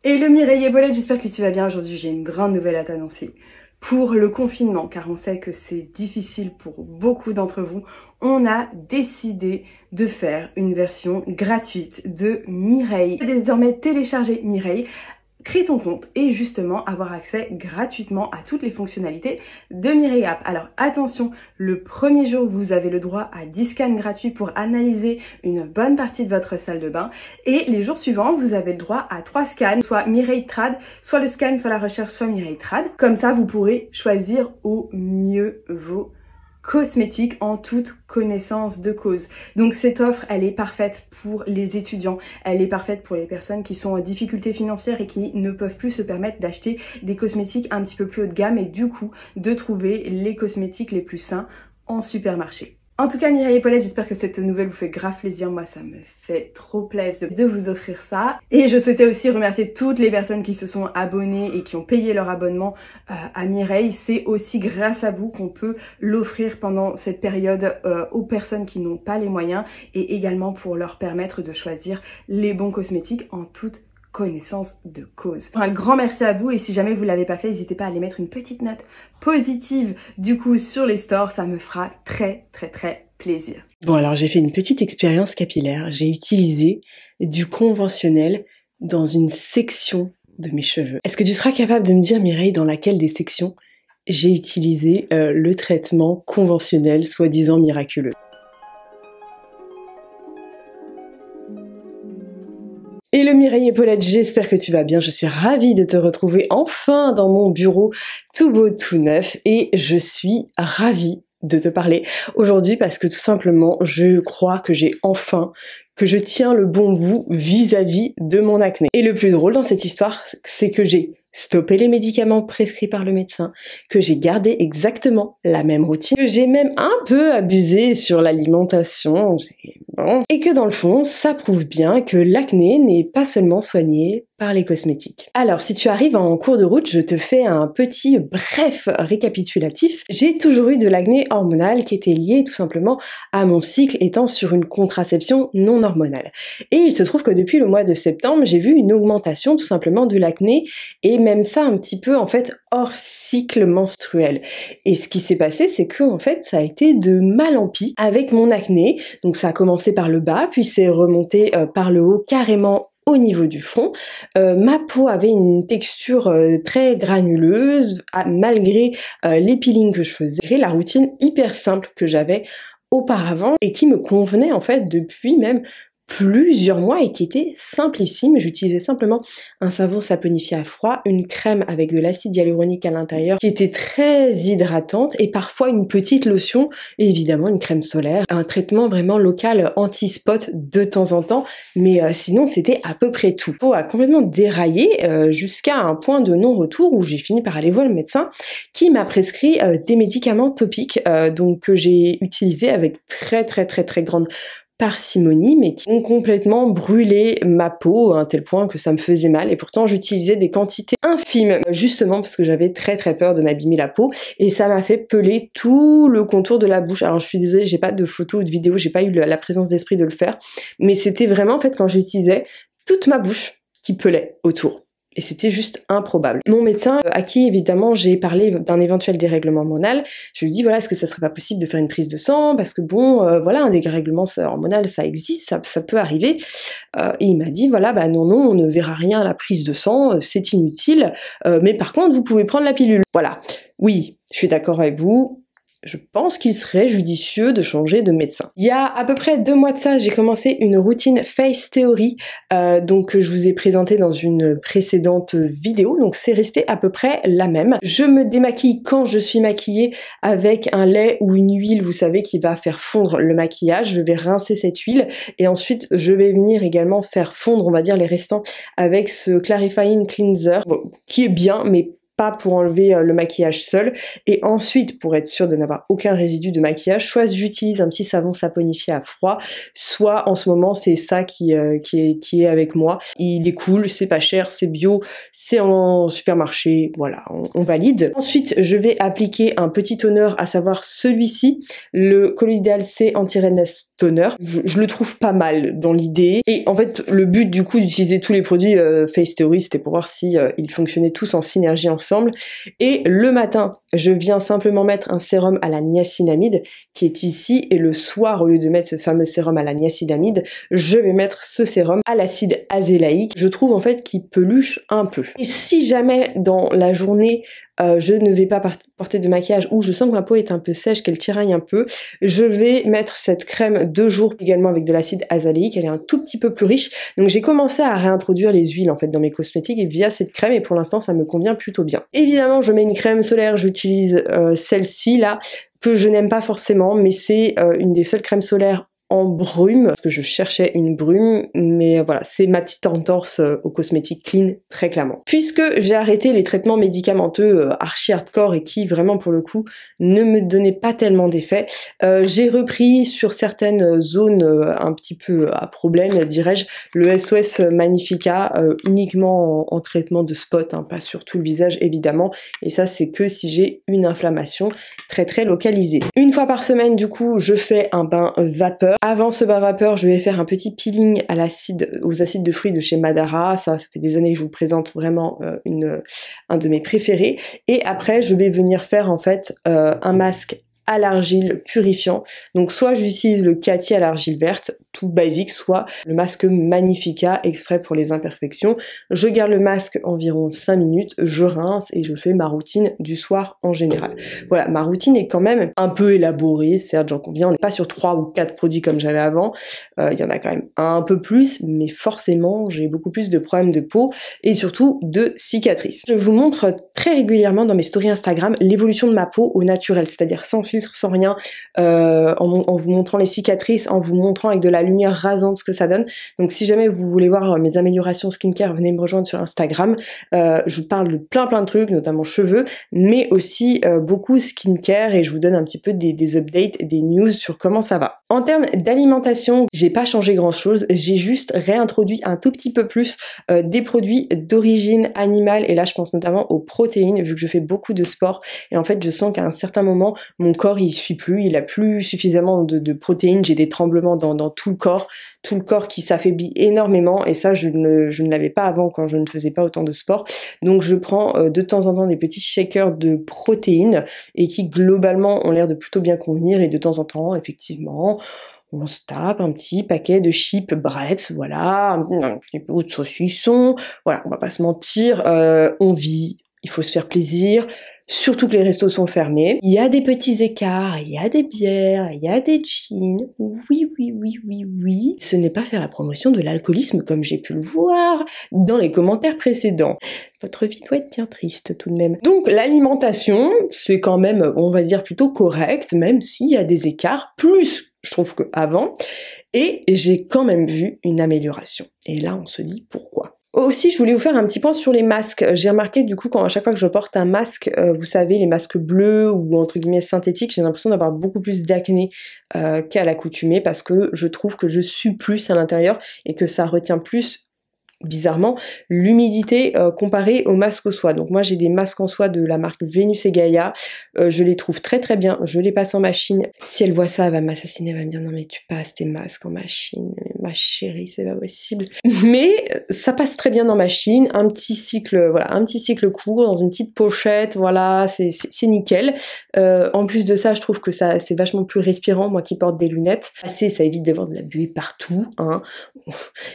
Hello Mireille et Paulette, j'espère que tu vas bien. Aujourd'hui, j'ai une grande nouvelle à t'annoncer. Pour le confinement, car on sait que c'est difficile pour beaucoup d'entre vous, on a décidé de faire une version gratuite de Mireille. Tu peux désormais télécharger Mireille, créer ton compte et justement avoir accès gratuitement à toutes les fonctionnalités de Mireille App. Alors attention, le premier jour vous avez le droit à 10 scans gratuits pour analyser une bonne partie de votre salle de bain et les jours suivants vous avez le droit à 3 scans, soit Mireille Trad, soit le scan, soit la recherche, soit Mireille Trad. Comme ça vous pourrez choisir au mieux vos cosmétiques en toute connaissance de cause. Donc cette offre, elle est parfaite pour les étudiants, elle est parfaite pour les personnes qui sont en difficulté financière et qui ne peuvent plus se permettre d'acheter des cosmétiques un petit peu plus haut de gamme et du coup de trouver les cosmétiques les plus sains en supermarché. En tout cas Mireille et Paulette, j'espère que cette nouvelle vous fait grave plaisir, moi ça me fait trop plaisir de vous offrir ça. Et je souhaitais aussi remercier toutes les personnes qui se sont abonnées et qui ont payé leur abonnement à Mireille. C'est aussi grâce à vous qu'on peut l'offrir pendant cette période aux personnes qui n'ont pas les moyens et également pour leur permettre de choisir les bons cosmétiques en toute connaissance de cause. Un grand merci à vous et si jamais vous l'avez pas fait, n'hésitez pas à aller mettre une petite note positive du coup sur les stores, ça me fera très plaisir. Bon alors j'ai fait une petite expérience capillaire, j'ai utilisé du conventionnel dans une section de mes cheveux. Est-ce que tu seras capable de me dire Mireille dans laquelle des sections j'ai utilisé le traitement conventionnel soi-disant miraculeux? Hello Mireille et Paulette, j'espère que tu vas bien, je suis ravie de te retrouver enfin dans mon bureau tout beau, tout neuf et je suis ravie de te parler aujourd'hui parce que tout simplement je crois que je tiens le bon bout vis-à-vis de mon acné. Et le plus drôle dans cette histoire, c'est que j'ai stoppé les médicaments prescrits par le médecin, que j'ai gardé exactement la même routine, que j'ai même un peu abusé sur l'alimentation, et que dans le fond, ça prouve bien que l'acné n'est pas seulement soigné par les cosmétiques. Alors, si tu arrives en cours de route, je te fais un petit bref récapitulatif. J'ai toujours eu de l'acné hormonal qui était lié tout simplement à mon cycle étant sur une contraception non hormonale. Et il se trouve que depuis le mois de septembre, j'ai vu une augmentation tout simplement de l'acné et même ça un petit peu en fait hors cycle menstruel. Et ce qui s'est passé, c'est que en fait, ça a été de mal en pis avec mon acné. Donc ça a commencé par le bas, puis c'est remonté par le haut carrément au niveau du front. Ma peau avait une texture très granuleuse malgré les peelings que je faisais, malgré la routine hyper simple que j'avais auparavant et qui me convenait en fait depuis même plusieurs mois et qui était simplissime. J'utilisais simplement un savon saponifié à froid, une crème avec de l'acide hyaluronique à l'intérieur qui était très hydratante et parfois une petite lotion et évidemment une crème solaire, un traitement vraiment local anti-spot de temps en temps, mais sinon c'était à peu près tout. La peau a complètement déraillé jusqu'à un point de non-retour où j'ai fini par aller voir le médecin qui m'a prescrit des médicaments topiques donc que j'ai utilisés avec très grande parcimonie, mais qui ont complètement brûlé ma peau à un tel point que ça me faisait mal et pourtant j'utilisais des quantités infimes justement parce que j'avais très peur de m'abîmer la peau et ça m'a fait peler tout le contour de la bouche. Alors je suis désolée, j'ai pas de photos ou de vidéos, j'ai pas eu la présence d'esprit de le faire, mais c'était vraiment en fait quand j'utilisais toute ma bouche qui pelait autour. Et c'était juste improbable. Mon médecin, à qui évidemment j'ai parlé d'un éventuel dérèglement hormonal, je lui dis voilà, est-ce que ça serait pas possible de faire une prise de sang parce que bon, voilà, un dérèglement hormonal ça existe, ça peut arriver. Et il m'a dit voilà, bah non, on ne verra rien à la prise de sang, c'est inutile, mais par contre vous pouvez prendre la pilule. Voilà, oui, je suis d'accord avec vous. Je pense qu'il serait judicieux de changer de médecin. Il y a à peu près 2 mois de ça, j'ai commencé une routine Face Theory, donc que je vous ai présentée dans une précédente vidéo, donc c'est resté à peu près la même. Je me démaquille quand je suis maquillée avec un lait ou une huile, vous savez, qui va faire fondre le maquillage. Je vais rincer cette huile et ensuite je vais venir également faire fondre, on va dire, les restants avec ce Clarifying Cleanser, bon, qui est bien, mais pas pour enlever le maquillage seul. Et ensuite, pour être sûr de n'avoir aucun résidu de maquillage, soit j'utilise un petit savon saponifié à froid, soit en ce moment c'est ça qui est avec moi. Il est cool, c'est pas cher, c'est bio, c'est en supermarché, voilà, on valide. Ensuite, je vais appliquer un petit toner, à savoir celui-ci, le Colloidal C Anti-Redness Toner. Je le trouve pas mal dans l'idée. Et en fait, le but du coup d'utiliser tous les produits Face Theory, c'était pour voir si ils fonctionnaient tous en synergie ensemble. Et le matin, je viens simplement mettre un sérum à la niacinamide qui est ici, et le soir, au lieu de mettre ce fameux sérum à la niacinamide, je vais mettre ce sérum à l'acide azélaïque. Je trouve en fait qu'il peluche un peu. Et si jamais dans la journée je ne vais pas porter de maquillage ou je sens que ma peau est un peu sèche, qu'elle tiraille un peu, je vais mettre cette crème 2 jours également avec de l'acide azélaïque. Elle est un tout petit peu plus riche, donc j'ai commencé à réintroduire les huiles en fait dans mes cosmétiques et via cette crème, et pour l'instant ça me convient plutôt bien. Évidemment, je mets une crème solaire, j'utilise celle-ci là, que je n'aime pas forcément, mais c'est une des seules crèmes solaires en brume, parce que je cherchais une brume, mais voilà, c'est ma petite entorse aux cosmétiques clean, très clairement. Puisque j'ai arrêté les traitements médicamenteux archi hardcore et qui vraiment pour le coup ne me donnaient pas tellement d'effet, j'ai repris sur certaines zones un petit peu à problème, dirais-je, le SOS Magnifica, uniquement en traitement de spot, hein, pas sur tout le visage évidemment, et ça c'est que si j'ai une inflammation très localisée. Une fois par semaine du coup je fais un bain vapeur. Avant ce bain vapeur, je vais faire un petit peeling aux acides de fruits de chez Madara. Ça fait des années que je vous présente, vraiment un de mes préférés. Et après, je vais venir faire en fait un masque à l'argile purifiant. Donc soit j'utilise le Cathy à l'argile verte, tout basique, soit le masque Magnifica exprès pour les imperfections. Je garde le masque environ 5 minutes, je rince et je fais ma routine du soir en général. Voilà, ma routine est quand même un peu élaborée, certes j'en conviens, on n'est pas sur 3 ou 4 produits comme j'avais avant, il y en a quand même un peu plus, mais forcément j'ai beaucoup plus de problèmes de peau et surtout de cicatrices. Je vous montre très régulièrement dans mes stories Instagram l'évolution de ma peau au naturel, c'est-à-dire sans filtre, sans rien, en vous montrant les cicatrices, en vous montrant avec de la lumière rasante ce que ça donne. Donc si jamais vous voulez voir mes améliorations skincare, venez me rejoindre sur Instagram. Je vous parle de plein de trucs, notamment cheveux, mais aussi beaucoup skincare, et je vous donne un petit peu des updates, des news sur comment ça va. En termes d'alimentation, j'ai pas changé grand chose, j'ai juste réintroduit un tout petit peu plus des produits d'origine animale, et là je pense notamment aux protéines, vu que je fais beaucoup de sport, et en fait je sens qu'à un certain moment, mon corps il suit plus, il a plus suffisamment de protéines, j'ai des tremblements dans tout le corps qui s'affaiblit énormément, et ça je ne l'avais pas avant quand je ne faisais pas autant de sport. Donc je prends de temps en temps des petits shakers de protéines, et qui globalement ont l'air de plutôt bien convenir, et de temps en temps effectivement on se tape un petit paquet de chips Bretz, voilà, un petit peu de saucisson, voilà, on va pas se mentir, on vit, il faut se faire plaisir, surtout que les restos sont fermés. Il y a des petits écarts, il y a des bières, il y a des gins, oui. Ce n'est pas faire la promotion de l'alcoolisme comme j'ai pu le voir dans les commentaires précédents. Votre vie doit être bien triste tout de même. Donc l'alimentation, c'est quand même, on va dire, plutôt correct, même s'il y a des écarts, plus je trouve qu'avant, et j'ai quand même vu une amélioration. Et là, on se dit pourquoi. Aussi, je voulais vous faire un petit point sur les masques. J'ai remarqué du coup, à chaque fois que je porte un masque, vous savez, les masques bleus ou entre guillemets synthétiques, j'ai l'impression d'avoir beaucoup plus d'acné qu'à l'accoutumée, parce que je trouve que je sue plus à l'intérieur et que ça retient plus, bizarrement, l'humidité comparée aux masques en soie. Donc moi j'ai des masques en soie de la marque Vénus et Gaïa, je les trouve très bien, je les passe en machine. Si elle voit ça, elle va m'assassiner, elle va me dire non mais tu passes tes masques en machine, ma chérie, c'est pas possible. Mais ça passe très bien en machine, un petit cycle court, dans une petite pochette, voilà, c'est nickel. En plus de ça, je trouve que ça c'est vachement plus respirant, moi qui porte des lunettes. Ça évite d'avoir de la buée partout, hein.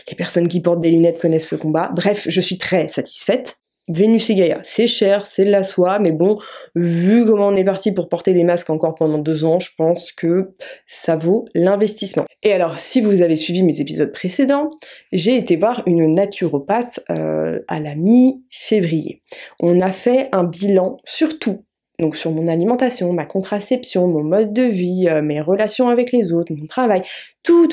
Les personnes qui portent des lunettes connaissent ce combat. Bref, je suis très satisfaite. Vénus et Gaïa, c'est cher, c'est de la soie, mais bon, vu comment on est parti pour porter des masques encore pendant 2 ans, je pense que ça vaut l'investissement. Et alors, si vous avez suivi mes épisodes précédents, j'ai été voir une naturopathe à la mi-février. On a fait un bilan sur tout. Donc sur mon alimentation, ma contraception, mon mode de vie, mes relations avec les autres, mon travail, tout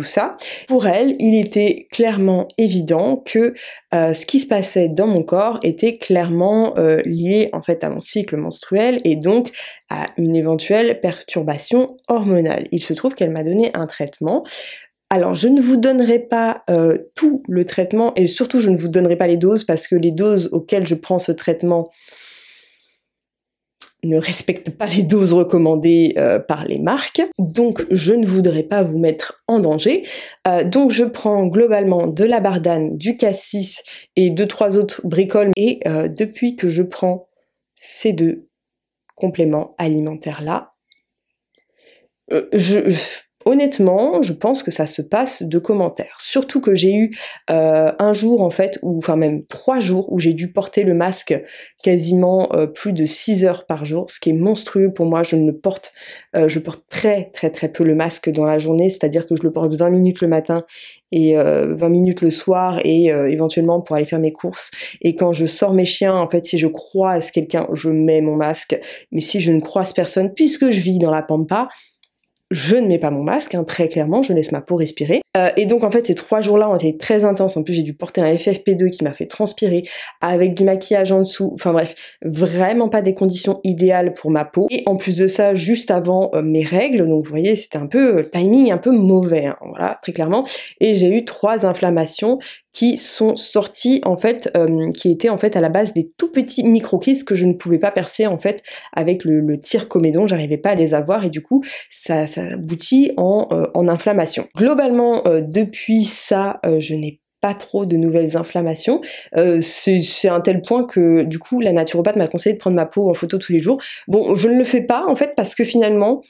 ça. Pour elle, il était clairement évident que ce qui se passait dans mon corps était clairement lié en fait à mon cycle menstruel et donc à une éventuelle perturbation hormonale. Il se trouve qu'elle m'a donné un traitement. Alors, je ne vous donnerai pas tout le traitement et surtout je ne vous donnerai pas les doses parce que les doses auxquelles je prends ce traitement ne respectent pas les doses recommandées par les marques, donc je ne voudrais pas vous mettre en danger. Donc je prends globalement de la bardane, du cassis et 2-3 autres bricoles et depuis que je prends ces 2 compléments alimentaires-là, honnêtement, je pense que ça se passe de commentaires. Surtout que j'ai eu un jour en fait, ou enfin même 3 jours, où j'ai dû porter le masque quasiment plus de 6 heures par jour, ce qui est monstrueux pour moi. Je porte très peu le masque dans la journée, c'est-à-dire que je le porte 20 minutes le matin et 20 minutes le soir et éventuellement pour aller faire mes courses. Et quand je sors mes chiens, en fait, si je croise quelqu'un, je mets mon masque. Mais si je ne croise personne, puisque je vis dans la pampa, je ne mets pas mon masque, hein, très clairement, je laisse ma peau respirer. Et donc en fait ces 3 jours-là ont été très intenses, en plus j'ai dû porter un FFP2 qui m'a fait transpirer, avec du maquillage en dessous, enfin bref, vraiment pas des conditions idéales pour ma peau. Et en plus de ça, juste avant mes règles, donc vous voyez c'était un peu, timing un peu mauvais, hein, voilà, très clairement. Et j'ai eu 3 inflammations qui sont sorties en fait, qui étaient en fait à la base des tout petits micro-kystes que je ne pouvais pas percer en fait avec le tire-comédon, j'arrivais pas à les avoir et du coup ça aboutit en inflammation. Globalement, depuis ça, je n'ai pas trop de nouvelles inflammations. C'est un tel point que du coup la naturopathe m'a conseillé de prendre ma peau en photo tous les jours. Bon, je ne le fais pas en fait parce que finalement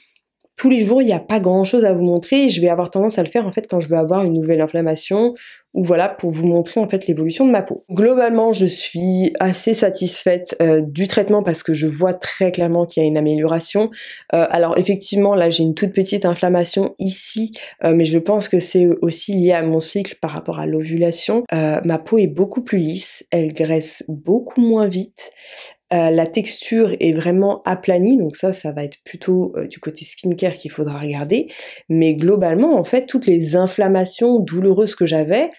tous les jours il n'y a pas grand chose à vous montrer et je vais avoir tendance à le faire en fait quand je veux avoir une nouvelle inflammation ou voilà pour vous montrer en fait l'évolution de ma peau. Globalement je suis assez satisfaite du traitement parce que je vois très clairement qu'il y a une amélioration. Alors effectivement là j'ai une toute petite inflammation ici mais je pense que c'est aussi lié à mon cycle par rapport à l'ovulation. Ma peau est beaucoup plus lisse, elle graisse beaucoup moins vite. La texture est vraiment aplanie, donc ça va être plutôt du côté skincare qu'il faudra regarder. Mais globalement, en fait, toutes les inflammations douloureuses que j'avais,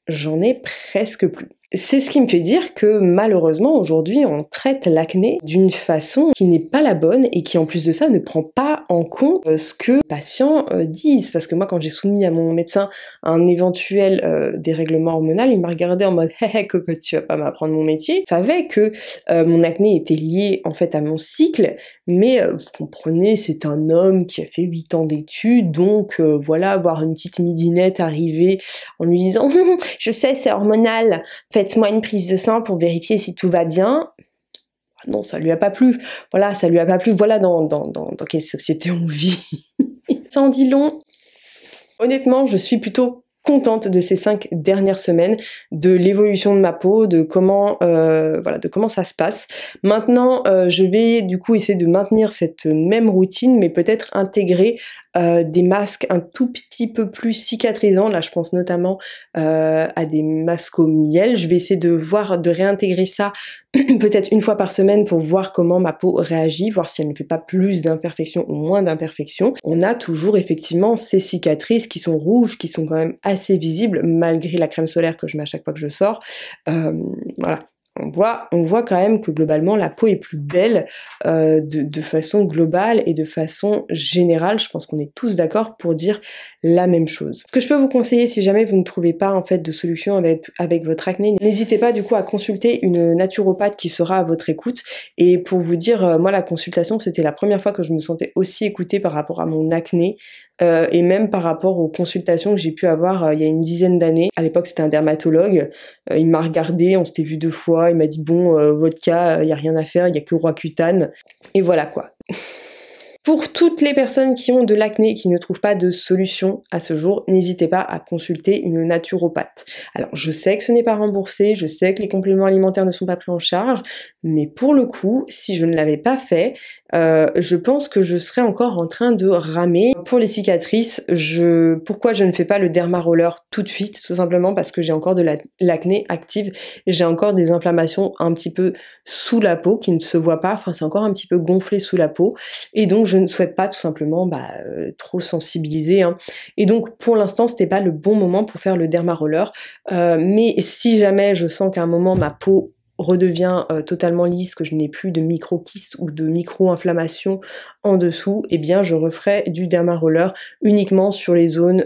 j'en ai presque plus. C'est ce qui me fait dire que malheureusement aujourd'hui on traite l'acné d'une façon qui n'est pas la bonne et qui en plus de ça ne prend pas en compte ce que les patients disent. Parce que moi quand j'ai soumis à mon médecin un éventuel dérèglement hormonal, il m'a regardé en mode hé coco tu vas pas m'apprendre mon métier. Je savais que mon acné était lié en fait à mon cycle, mais vous comprenez c'est un homme qui a fait 8 ans d'études, donc voilà, voir une petite midinette arriver en lui disant je sais c'est hormonal, faites-moi une prise de sang pour vérifier si tout va bien. Non, ça lui a pas plu. Voilà, ça lui a pas plu. Voilà dans quelle société on vit. Ça en dit long. Honnêtement, je suis plutôt contente de ces 5 dernières semaines, de l'évolution de ma peau, de comment ça se passe. Maintenant, je vais du coup essayer de maintenir cette même routine, mais peut-être intégrer des masques un tout petit peu plus cicatrisants. Là, je pense notamment à des masques au miel. Je vais essayer de réintégrer ça peut-être une fois par semaine pour voir comment ma peau réagit, voir si elle ne fait pas plus d'imperfections ou moins d'imperfections. On a toujours effectivement ces cicatrices qui sont rouges, qui sont quand même assez visibles malgré la crème solaire que je mets à chaque fois que je sors. Voilà. On voit quand même que globalement la peau est plus belle de façon globale et de façon générale. Je pense qu'on est tous d'accord pour dire la même chose. Ce que je peux vous conseiller si jamais vous ne trouvez pas en fait de solution avec votre acné, n'hésitez pas du coup à consulter une naturopathe qui sera à votre écoute. Et pour vous dire, moi la consultation c'était la première fois que je me sentais aussi écoutée par rapport à mon acné. Et même par rapport aux consultations que j'ai pu avoir il y a une dizaine d'années. À l'époque, c'était un dermatologue. Il m'a regardé, on s'était vu 2 fois. Il m'a dit bon, votre cas, il y a rien à faire, il y a que Roaccutane. Et voilà quoi. Pour toutes les personnes qui ont de l'acné et qui ne trouvent pas de solution à ce jour, n'hésitez pas à consulter une naturopathe. Alors je sais que ce n'est pas remboursé, je sais que les compléments alimentaires ne sont pas pris en charge, mais pour le coup, si je ne l'avais pas fait, je pense que je serais encore en train de ramer. Pour les cicatrices, pourquoi je ne fais pas le derma roller tout de suite? Tout simplement parce que j'ai encore de l'acné active et j'ai encore des inflammations un petit peu sous la peau qui ne se voient pas, enfin c'est encore un petit peu gonflé sous la peau et donc je ne souhaite pas tout simplement trop sensibiliser, hein. Et donc pour l'instant c'était pas le bon moment pour faire le derma roller, mais si jamais je sens qu'à un moment ma peau redevient totalement lisse, que je n'ai plus de micro-kystes ou de micro-inflammation en dessous, eh bien je referai du derma roller uniquement sur les zones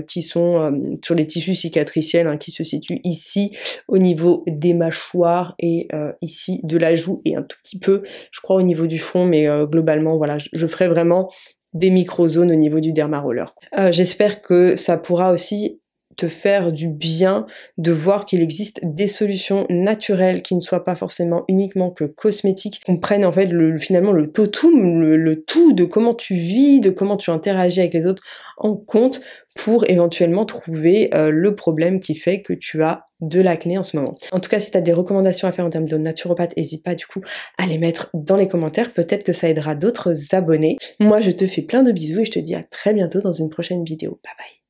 qui sont sur les tissus cicatriciels, hein, qui se situent ici au niveau des mâchoires et ici de la joue et un tout petit peu je crois au niveau du front, mais globalement voilà, je ferai vraiment des micro-zones au niveau du derma roller. J'espère que ça pourra aussi te faire du bien de voir qu'il existe des solutions naturelles qui ne soient pas forcément uniquement que cosmétiques, qu'on prenne en fait finalement le totum, le tout de comment tu vis, de comment tu interagis avec les autres en compte pour éventuellement trouver le problème qui fait que tu as de l'acné en ce moment. En tout cas, si tu as des recommandations à faire en termes de naturopathe, n'hésite pas du coup à les mettre dans les commentaires, peut-être que ça aidera d'autres abonnés. Moi, je te fais plein de bisous et je te dis à très bientôt dans une prochaine vidéo. Bye bye.